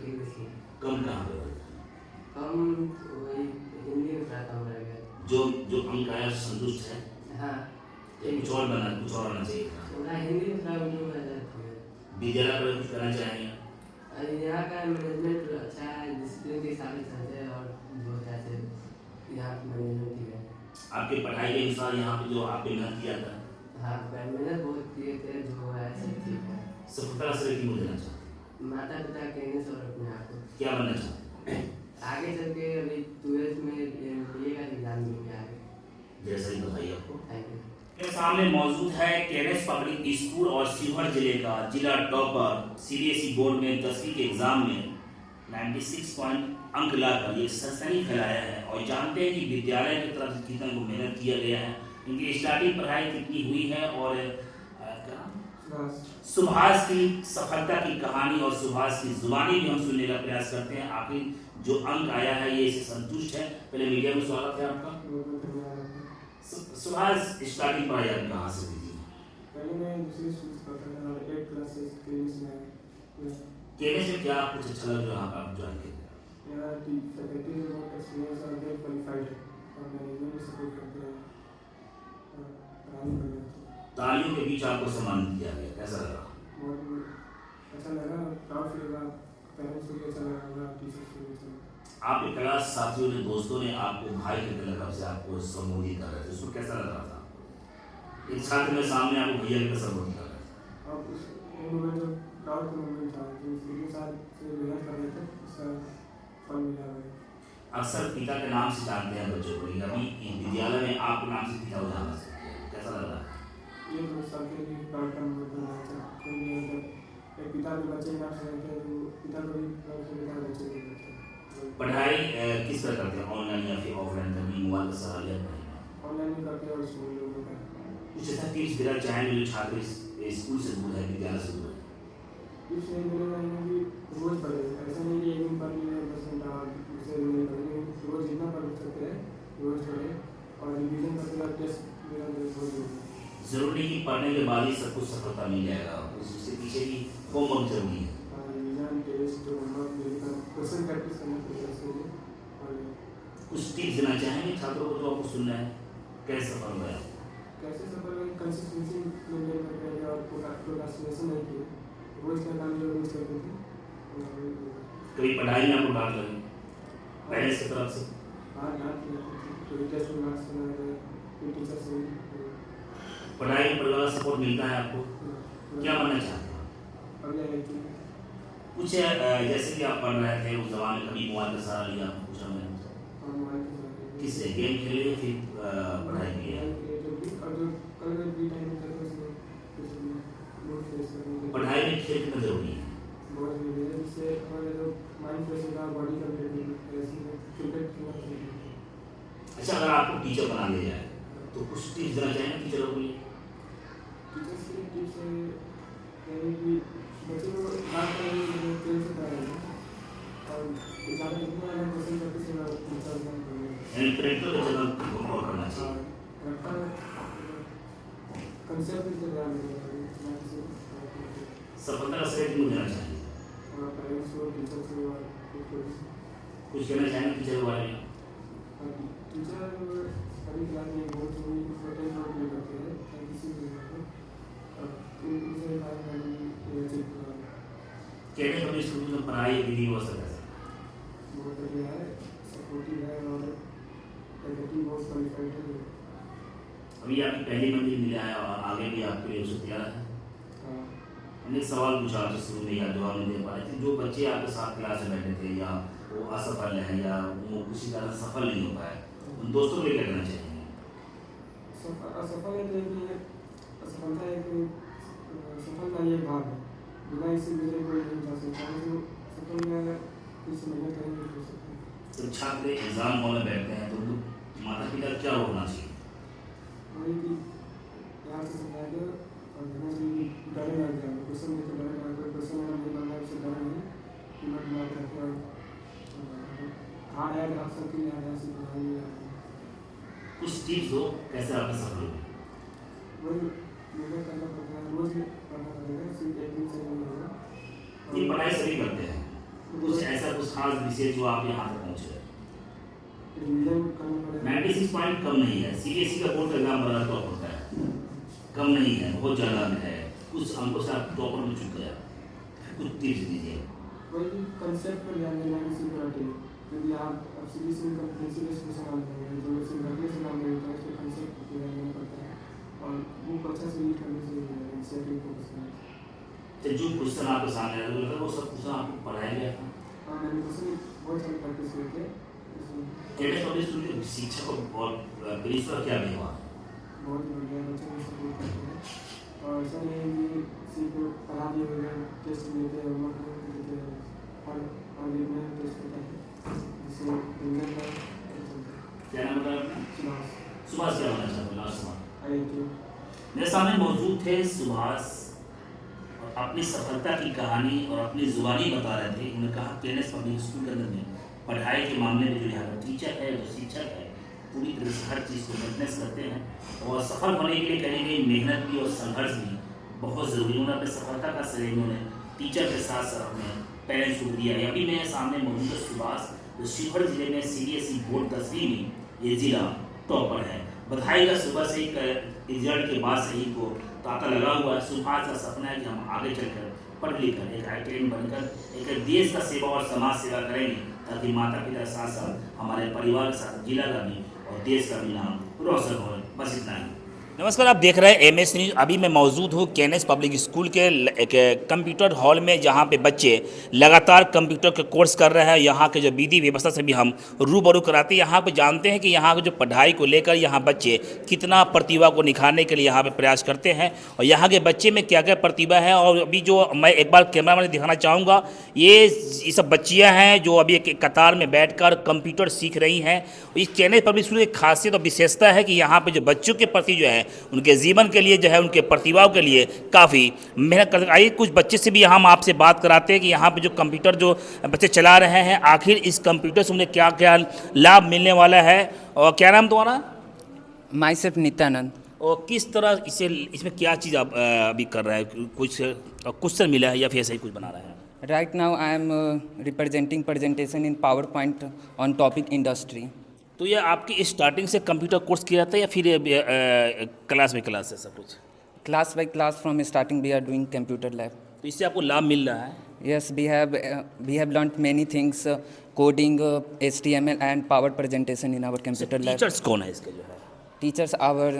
इंग्लिश में। कम कहाँ पे रहा? कम वही हिंदी में थोड़ा कम रह गया। जो अंक आया संतुष्ट है? हाँ, कुछ और आना चाहिए था? थोड़ा हिंदी में थोड़ा उर्दू में ज़्यादा। विद्यालय पर कुछ करना चाहेंगे? यहाँ का मैनेजमेंट अच्छा है, डिसिप्लिन के हिसाब से चलते हैं और जो जैसे यहाँ की मैनेजमेंट ठीक है। आपके पढ़ाई के अनुसार यहाँ पे जो आपने मेहनत किया था? हाँ, मेहनत बहुत किए थे, जो है सब ठीक है। सफलता श्रेय किनको देना चाहते? माता पिता केनेस और अपने आप को। क्या बनना चाहते हैं? आगे चल के अभी 12th में MBA का एग्जाम देंगे आगे। जैसा ही बताइए आपको। Thank you. मेरे सामने मौजूद है केनेस पब्लिक स्कूल और शिवहर जिले का जिला टॉपर सीबीएसई बोर्ड में 10वीं के एग्जाम में 96 पॉइंट अंक लाकर ये सनसनी फैलाया है, और जानते हैं कि विद्यालय की तरफ से कितना को मेहनत किया गया है, इनकी स्टार्टिंग पढ़ाई कितनी हुई है, और सुभाष की सफलता की कहानी और सुभाष की जुबानी भी हम सुनने का प्रयास करते हैं। आखिर जो अंक आया है ये इससे संतुष्ट है। पहले मीडिया में स्वागत है आपका। सुभाष, स्टार्टिंग पढ़ाई आप कहाँ से हुई थी? पहले मैं दूसरी स्कूल से पढ़ता था और 8 क्लास से केनेस में। केनेस में क्या कुछ अच्छा लगा जो यहाँ पर आप ज्वाइन किए? यहाँ फैकल्टी बहुत एक्सपीरियंस और वेल क्वालिफाइड है और मैनेजमेंट भी सपोर्ट करते हैं। तालियों के बीच आपको सम्मानित किया गया, कैसा लगा? बहुत अच्छा लगा, प्राउड फील हुआ, पेरेंट्स को भी अच्छा लगा, टीचर्स को भी अच्छा लगा। आपके क्लास साथियों ने, दोस्तों ने आपको भाई के लक़ब से आपको संबोधित कर रहे थे, उसको कैसा लग रहा था? एक छात्र में सामने आपको भैया का संबोधित कर रहे थे। और उस मोमेंट जो प्राउड मोमेंट था, जो सीनियर साथ से मेहनत कर रहे थे, उसका फल मिला है। अक्सर पिता के नाम से जानते हैं बच्चों को, लेकिन अभी विद्यालय में आपके नाम से पिता को जाना सकते हैं, कैसा लग रहा है? ये तो सबके लिए प्राउड का मोमेंट बना है, क्योंकि एक पिता भी बच्चे के नाम से जानते हैं, तो पिता को भी नाम से पिता बच्चे को जानते हैं। पढ़ाई किस तरह करते हैं, ऑनलाइन या फिर ऑफलाइन करनी, मोबाइल का सहारा लेते हैं? ऑनलाइन भी करते हैं और स्कूल में भी करते हैं। कुछ ऐसा टिप्स देना चाहेंगे जो छात्र स्कूल से दूर है, विद्यालय से दूर है? टिप्स नहीं देना चाहेंगे कि रोज पढ़े, ऐसा नहीं कि एक दिन पढ़ लिया 10 घंटा दूसरे दिन नहीं पढ़ेंगे, रोज जितना पढ़ सकते हैं रोज पढ़े और रिवीजन करके और टेस्ट देना बहुत जरूरी है। जरूरी नहीं कि पढ़ने के बाद ही सब कुछ सफलता मिल जाएगा, उसके पीछे भी होमवर्क जरूरी है। Revision test homework question practice करना पड़ेगा इसके लिए। और कुछ टिप्स देना चाहेंगे छात्रों को जो आपको सुनना है, कैसे सफल हुआ? कैसे सफल में कंसिस्टेंसी मेंटेन करते हैं और प्रोक्रास्टिनेशन नहीं किए, रोज का काम जो रोज करते थे। कभी पढ़ाई में आपको डांट लगी पेरेंट्स की तरफ से? हाँ, डांट कभी टेस्ट में मार्क्स बना रहे, कोई टीचर से पढ़ाई में परिवार का सपोर्ट मिलता है आपको? क्या बनना चाहते हैं? अभी आई थी कुछ जैसे कि आप पढ़ रहे थे उस जमाने में कभी मोबाइल का सहारा लिया, पूछा मैंने मोबाइल के किससे, गेम खेले या फिर पढ़ाई की है? और जो कल भी टाइम करते हैं उसमें कुछ मूड फ्रेश करने के पढ़ाई में खेल कितना जरूरी है? बहुत जरूरी है, जिससे हमारा जो माइंड फ्रेश होगा, बॉडी का क्रिकेट खेलना चाहिए। अच्छा, अगर आपको टीचर बना दिया जाए तो कुछ टिप्स देना चाहेंगे टीचरों के लिए? टीचर्स के टिप्स है कि बच्चे को बात करने के लिए प्रेम से कराएंगे और ज़्यादा जितना अलग पसंद करते से यानी प्रैक्टिकल का जगह को फॉलो करना चाहिए। कंसेप्ट पे ध्यान देना चाहिए, सफलता का श्रेय क्यों देना चाहिए? और पेरेंट्स को, टीचर्स को और कुछ कहना चाहेंगे टीचर के बारे में? टीचर सभी क्लास में बहुत ही इम्पोर्टेंट रोल प्ले करते हैं, किसी भी कैडेट पब्लिक स्कूल में पढ़ाई विधि व्यवस्था कैसा? बहुत बढ़िया है, सपोर्टिव है और फैकल्टी बहुत क्वालिफाइड है। अभी आपकी पहली मंजिल मिला है और आगे भी आपके लिए उससे तैयार है। हमने एक सवाल पूछा आपसे शुरू में, या जवाब नहीं दे पाए थे, जो बच्चे आपके साथ क्लास में बैठे थे या वो असफल है या वो किसी कारण सफल नहीं हो पाए, उन दोस्तों को क्या कहना चाहिए? असफल है लेकिन असफलता एक सफलता ये भाग है, बिना इसी मेरे कोई नहीं जा सकता है, जो सफल में अगर कुछ मेहनत करेंगे तो सकते हैं। तो छात्र एग्जाम हॉल में बैठते हैं तो माता पिता क्या होना चाहिए? वही कि प्यार से समझा दो और धीरे से डरे ना जाए, क्वेश्चन में तो डरे ना, कोई क्वेश्चन अगर नहीं बनना है उससे डरे नहीं, हिम्मत ना करके और हाँ यार आप सबके लिए आ ऐसी पढ़ाई है। कुछ टिप्स दो कैसे आप सफल हो? वही मेहनत करना पड़ता है, रोज पढ़ना पड़ेगा, सिर्फ एक दिन से नहीं होगा। ये पढ़ाई सभी करते हैं, कुछ ऐसा कुछ खास विषय जो आप यहाँ तक पहुँचे? रिवीजन करना पड़ेगा। 96 पॉइंट कम नहीं है, सीबीएसई का बोर्ड का एग्जाम बड़ा टॉप होता है, कम नहीं है, बहुत ज़्यादा है, कुछ अंकों से आप टॉपर में चुक गया, कुछ टिप्स दीजिए। वही कंसेप्ट पर ध्यान देना किसी भी तरह के, यदि आप अब सीबीएसई का प्रिंसिपल्स को सवाल करेंगे जो सिर्फ रखने से नाम नहीं होता है, उसको कंसेप्ट पर ध्यान देना पड़ता है और बुक अच्छा से रीड करने से सेटिंग फोकस करना है। तो जो क्वेश्चन आपके सामने आया मतलब वो सब क्वेश्चन आपको पढ़ाया गया था? हाँ, मैंने क्वेश्चन बहुत सारे प्रैक्टिस किए थे। कैडेट पब्लिक स्कूल के शिक्षक और प्रिंसिपल क्या व्यवहार? बहुत बढ़िया, बच्चों को सपोर्ट करते हैं और ऐसा नहीं है कि सिर्फ पढ़ा दिए हुए टेस्ट लेते हैं, होमवर्क देते हैं और लिखने में टेस्ट होता है, जिससे रिजल्ट का क्या नाम बताया आपने? सुभाष। क्या होना चाहते हैं लास्ट सवाल? आई मेरे सामने मौजूद थे सुभाष, और अपनी सफलता की कहानी और अपनी जुबानी बता रहे थे। उन्होंने कहा केएनएस पब्लिक स्कूल के अंदर में पढ़ाई के मामले में जो यहाँ का टीचर है, जो शिक्षक है, पूरी तरह से हर चीज़ को मेंटेनेंस करते हैं और सफल होने के लिए कहीं कहीं मेहनत भी और संघर्ष भी बहुत ज़रूरी है। उन्होंने अपनी सफलता का श्रेय उन्होंने टीचर के साथ साथ अपने पेरेंट्स को दिया है। अभी मेरे सामने मौजूद सुभाष, जो शिवहर जिले में सीबीएसई बोर्ड 10वीं में ये जिला टॉपर है। बधाई का सुबह से एक रिजल्ट के बाद से ही को तांता लगा हुआ है। सुभाष का सपना है कि हम आगे चलकर पढ़ लिख कर एक आईटीआई बनकर एक देश का सेवा और समाज सेवा करेंगे, ताकि माता पिता के साथ साथ हमारे परिवार के साथ जिला का भी और देश का भी नाम रोशन हो। बस इतना ही। नमस्कार, आप देख रहे हैं एमएस न्यूज। अभी मैं मौजूद हूँ केएनएस पब्लिक स्कूल के एक कंप्यूटर हॉल में, जहाँ पे बच्चे लगातार कंप्यूटर के कोर्स कर रहे हैं। यहाँ के जो विधि व्यवस्था से भी हम रूबरू कराते हैं। यहाँ पे जानते हैं कि यहाँ के जो पढ़ाई को लेकर यहाँ बच्चे कितना प्रतिभा को निखारने के लिए यहाँ पे प्रयास करते हैं और यहाँ के बच्चे में क्या क्या प्रतिभा है। और अभी जो मैं एक बार कैमरा में दिखाना चाहूँगा, ये सब बच्चियाँ हैं जो अभी एक कतार में बैठकर कंप्यूटर सीख रही हैं। इस केएनएस पब्लिक स्कूल की खासियत और विशेषता है कि यहाँ पे जो बच्चों के प्रति जो है उनके जीवन के लिए जो है उनके प्रतिभाओं के लिए काफ़ी मेहनत करते। आइए कुछ बच्चे से भी हम आपसे बात कराते हैं कि यहाँ पे जो कंप्यूटर जो बच्चे चला रहे हैं, आखिर इस कंप्यूटर से उन्हें क्या क्या लाभ मिलने वाला है। और क्या नाम तुम्हारा? My self Nityanand. और किस तरह इसमें क्या चीज़ आप अभी कर रहे हैं? कुछ क्वेश्चन मिला है या फिर ऐसा ही कुछ बना रहे हैं? Right now I am representing presentation in PowerPoint on topic industry. तो ये आपकी स्टार्टिंग से कंप्यूटर कोर्स किया जाता है या फिर क्लास बाई क्लास है सब कुछ? Class by class from starting we are doing computer lab. तो इससे आपको लाभ मिल रहा है? Yes, we have learnt many things, coding, HTML and power presentation in our computer lab. Teachers कौन है इसके जो है? Teachers our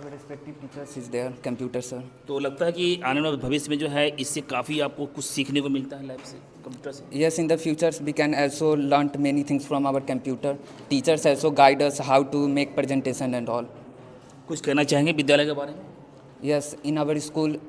respective teachers is there, computer sir. तो लगता है कि आने वाले भविष्य में जो है इससे काफ़ी आपको कुछ सीखने को मिलता है लैब से, कंप्यूटर से? Yes, in the futures we can also learn many things from our computer. Teachers also guide us how to make presentation and all. कुछ कहना चाहेंगे विद्यालय के बारे में? Yes, in our school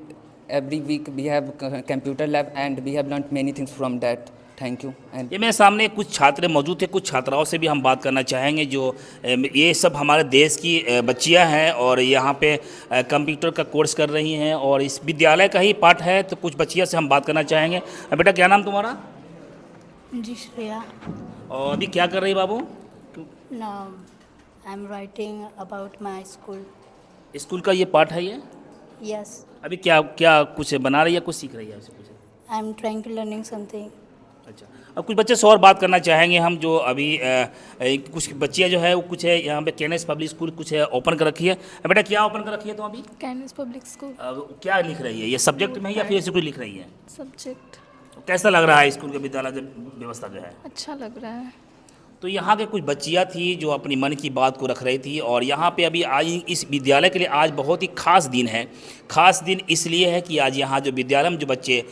every week we have computer lab and we have learnt many things from that. Thank you. And ये मेरे सामने कुछ छात्र मौजूद थे, कुछ छात्राओं से भी हम बात करना चाहेंगे। जो ये सब हमारे देश की बच्चियां हैं और यहाँ पे कंप्यूटर का कोर्स कर रही हैं और इस विद्यालय का ही पाठ है। तो कुछ बच्चियों से हम बात करना चाहेंगे। बेटा क्या नाम तुम्हारा? जी श्रेया। और अभी क्या कर रही बाबू? I am writing about my school. School का ये पाठ है ये? यस। अभी क्या क्या कुछ बना रही है, कुछ सीख रही है? I am trying to learning something. अच्छा, अब कुछ बच्चे से और बात करना चाहेंगे हम। जो अभी कुछ बच्चियां जो है वो कुछ है यहाँ पे केएनएस पब्लिक स्कूल कुछ है ओपन कर रखी है। बेटा क्या ओपन कर रखी है तो अभी? KNS public school. क्या लिख रही है? ये सब्जेक्ट में है या फिर ऐसे कुछ लिख रही है? सब्जेक्ट। कैसा लग रहा है स्कूल के विद्यालय की व्यवस्था जो है? अच्छा लग रहा है। तो यहाँ के कुछ बच्चियाँ थी जो अपनी मन की बात को रख रही थी। और यहाँ पे अभी आज इस विद्यालय के लिए आज बहुत ही खास दिन है। खास दिन इसलिए है कि आज यहाँ जो विद्यालय में जो बच्चे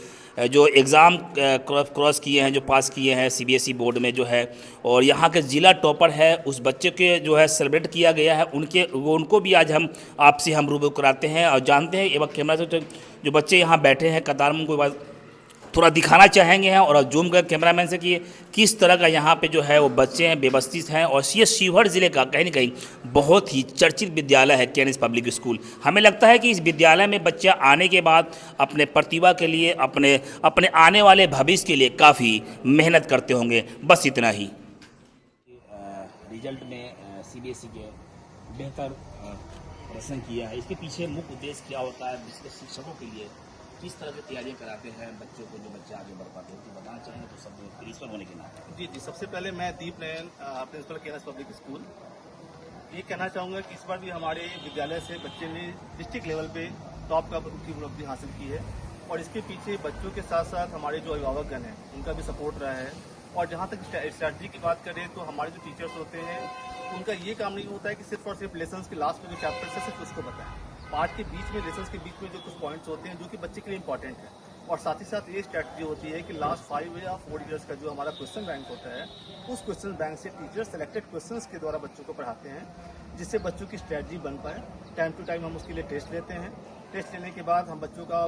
जो एग्ज़ाम क्रॉस किए हैं, जो पास किए हैं सीबीएसई बोर्ड में जो है, और यहाँ के ज़िला टॉपर है, उस बच्चे के जो है सेलिब्रेट किया गया है। उनको भी आज हम आपसे हम रूबरू कराते हैं और जानते हैं। एवं कैमरा से जो बच्चे यहाँ बैठे हैं कतार में, उनको थोड़ा दिखाना चाहेंगे हैं और जूम कर कैमरामैन से कि किस तरह का यहाँ पे जो है वो बच्चे हैं, व्यवस्थित हैं। और ये शिवहर ज़िले का कहीं ना कहीं बहुत ही चर्चित विद्यालय है केएनएस पब्लिक स्कूल। हमें लगता है कि इस विद्यालय में बच्चे आने के बाद अपने प्रतिभा के लिए, अपने आने वाले भविष्य के लिए काफ़ी मेहनत करते होंगे। बस इतना ही। रिजल्ट में सीबीएसई के बेहतर प्रदर्शन किया है, इसके पीछे मुख्य उद्देश्य क्या होता है? शिक्षकों के लिए किस तरह की तैयारियां कराते हैं बच्चों को, जो बच्चे आगे बढ़ पाते हैं? तो बताना चाहें तो सब प्रिंसिपल होने के नाते। जी, सबसे पहले मैं दीप नयन, प्रिंसिपल केएनएस पब्लिक स्कूल, ये कहना चाहूँगा कि इस बार भी हमारे विद्यालय से बच्चे ने डिस्ट्रिक्ट लेवल पे टॉप का उपलब्धि हासिल की है। और इसके पीछे बच्चों के साथ साथ हमारे जो अभिभावकगण हैं उनका भी सपोर्ट रहा है। और जहाँ तक स्ट्रैटेजी की बात करें तो हमारे जो टीचर्स होते हैं उनका ये काम नहीं होता है कि सिर्फ और सिर्फ लेसन्स के लास्ट में जो चैप्टर है सिर्फ उसको बताएं। पार्ट के बीच में, लेसन्स के बीच में जो कुछ पॉइंट्स होते हैं जो कि बच्चे के लिए इंपॉर्टेंट है। और साथ ही साथ ये स्ट्रैटेजी होती है कि लास्ट 5 या 4 ईयर्स का जो हमारा क्वेश्चन बैंक होता है, उस क्वेश्चन बैंक से टीचर सेलेक्टेड क्वेश्चंस के द्वारा बच्चों को पढ़ाते हैं, जिससे बच्चों की स्ट्रैटेजी बन पाए। टाइम टू टाइम हम उसके लिए टेस्ट लेते हैं। टेस्ट लेने के बाद हम बच्चों का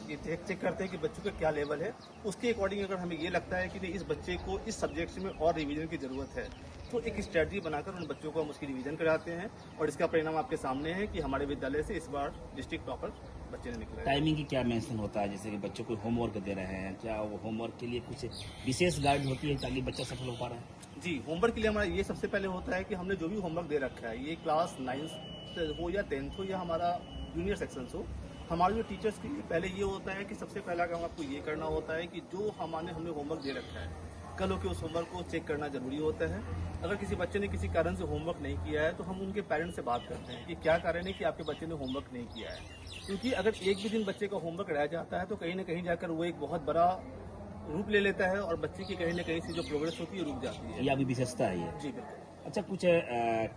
ये चेक करते हैं कि बच्चों का क्या लेवल है। उसके अकॉर्डिंग अगर हमें ये लगता है कि नहीं, इस बच्चे को इस सब्जेक्ट में और रिवीजन की ज़रूरत है, तो एक स्ट्रैटेजी बनाकर उन बच्चों को हम उसकी रिवीजन कराते हैं। और इसका परिणाम आपके सामने है कि हमारे विद्यालय से इस बार डिस्ट्रिक्ट टॉपर बच्चे ने निकला। टाइमिंग की क्या मेंशन होता है? जैसे कि बच्चों को होमवर्क दे रहे हैं, क्या वो होमवर्क के लिए कुछ विशेष गाइड होती है ताकि बच्चा सफल हो पा रहा है? जी, होमवर्क के लिए हमारा ये सबसे पहले होता है कि हमने जो भी होमवर्क दे रखा है, ये क्लास 9th हो या 10th हो या हमारा जूनियर सेक्शन हो, हमारे जो टीचर्स के लिए पहले ये होता है कि सबसे पहला काम आपको ये करना होता है कि जो हमने होमवर्क दे रखा है कल होकर उस होमवर्क को चेक करना जरूरी होता है। अगर किसी बच्चे ने किसी कारण से होमवर्क नहीं किया है तो हम उनके पेरेंट्स से बात करते हैं कि क्या कारण है कि आपके बच्चे ने होमवर्क नहीं किया है, क्योंकि अगर एक भी दिन बच्चे का होमवर्क रह जाता है तो कहीं ना कहीं जाकर वो एक बहुत बड़ा रूप ले लेता है और बच्चे की कहीं ना कहीं से जो प्रोग्रेस होती है रुक जाती है। ये अभी विशेषता है ये। जी बिल्कुल। अच्छा, कुछ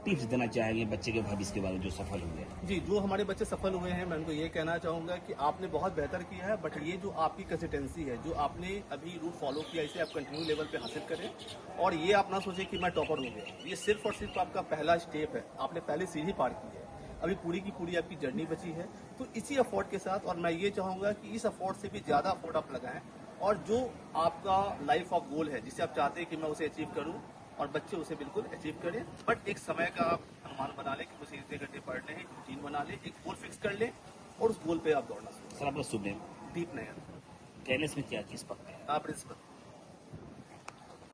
टिप्स देना चाहेंगे बच्चे के भविष्य के बारे में जो सफल हुए? जी, जो हमारे बच्चे सफल हुए हैं मैं उनको ये कहना चाहूँगा कि आपने बहुत बेहतर किया है, बट ये जो आपकी कंसिस्टेंसी है, जो आपने अभी रूट फॉलो किया, इसे आप कंटिन्यू लेवल पे हासिल करें और ये आप ना सोचें कि मैं टॉपर हो गया। ये सिर्फ और सिर्फ आपका पहला स्टेप है, आपने पहले सीढ़ी पार की है, अभी पूरी की पूरी आपकी जर्नी बची है। तो इसी अफोर्ड के साथ, और मैं ये चाहूँगा कि इस अफोर्ड से भी ज़्यादा अफोर्ड आप लगाएं और जो आपका लाइफ ऑफ गोल है जिसे आप चाहते हैं कि मैं उसे अचीव करूँ और बच्चे उसे बिल्कुल अचीव करें, बट एक समय का आप अनुमान बना लें कि मुझे इतने घंटे पढ़ने हैं, रूटीन बना लें, एक गोल फिक्स कर लें और उस गोल पे आप दौड़ना शुरू सर आपका शुभ नेम? करें। दीप नयन, कैनेस में क्या किस पद पे? प्रिंसिपल।